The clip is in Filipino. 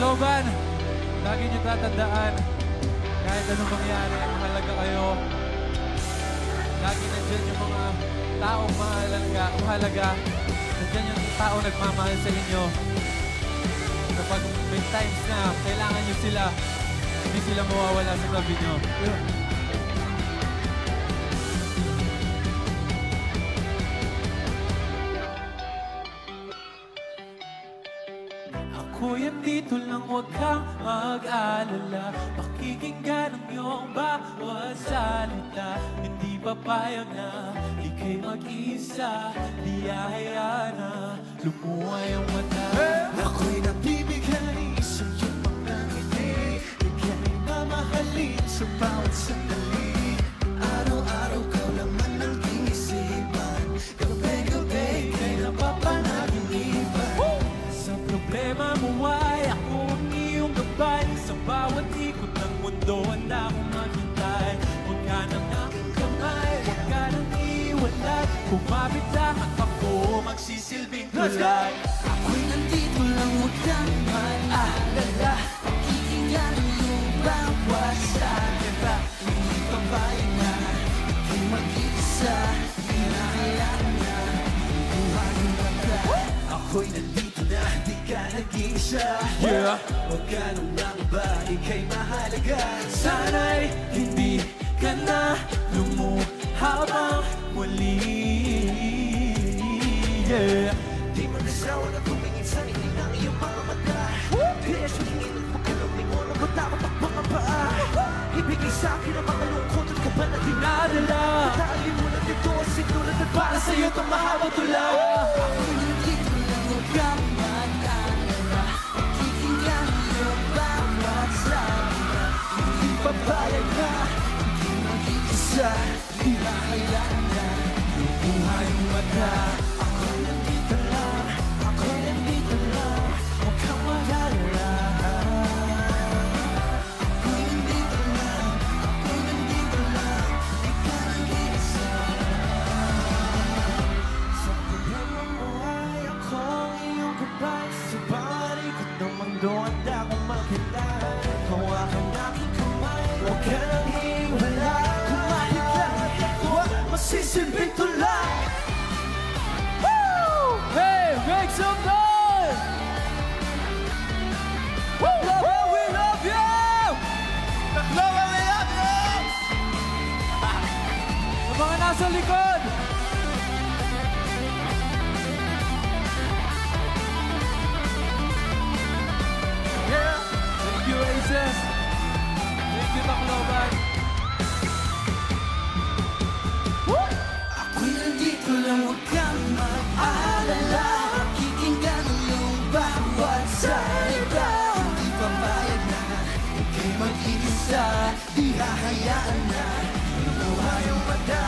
Loban, lagi niyo tatandaan, kahit anong mangyari, mahalaga kayo. Lagi nandyan yung mga taong mahalaga. Nandyan yung taong nagmamahal sa inyo. Kapag may times na kailangan niyo sila, hindi sila mawawala sa tabi niyo. Ako'y andito lang, huwag kang mag-alala. Pakikinggan ang iyong bawat salita. Hindi papayag na ika'y mag-isa. Di hahayaan na lumuhay ang mata. Ako'y nabibigay sa iyong mga ngiti. Ika'y mamahalin sa bawat sandali. Araw-araw ka naman ang iisipan. Gabi-gabi ika'y napapanaginipan. Sa problema mo ay ako ang iyong gabay. Sa bawat ikot ng mundo handa akong maghintay. Huwag ka nang aking kamay, huwag ka nang iwalay. Kumapit lang at ako magsisilbing tulay. Ako'y nandito lang, huwag kang mag-alala. Pakikinggan ang iyong bawat salita. Hindi papayag na ika'y mag-isa. Di hahayaan na buhay ang mata. Ako'y nandito na, di ka nag-iisa. Yeah. Huwag ka nang mangaba, ika'y mahalaga. Sana'y hindi ka na lumuhabang muli. Yeah. Di mo nasawa na tumingin sa ngiti ng iyong mga mata. Diretso hingin at huwag ka nang lingon ang matakot ang mga paa. Ibigay sa akin ang mga lungkot at kaba na dinadala. Pataalin mo na dito ang sinulat at para sa'yo itong mahabang tula. Ako'y nandito lang, huwag kang mag-alala. Pakikinggan ang iyong bawat salita. Hindi papayag na ika'y mag-iisa. Di hahayaan na lumuhay ang mata. Ako'y nandito lang, ako'y nandito lang. Huwag kang mag-alala. Ako'y nandito lang, ako'y nandito lang. Di ka nag-iisa. Sa problema mo ay ako ang iyong gabay. Sa bawat ikot ng mundo handa akong maghintay. Hawakan ang aking kamay, huwag ka nang hiwalay. Kumahit lang at ako masisilbing tulay. Hey, make some noise! Woo! Loban, we love you! Loban, we love you! Sa mga nasa likod! Yeah! Thank you, Aces! Thank you, Tacloban! Ako'y nandito lang, huwag kang mag-alala. Pakikinggan ang iyong bawat salita. Hindi papayag na ika'y mag-iisa. Di hahayaan na lumuhay ang mata.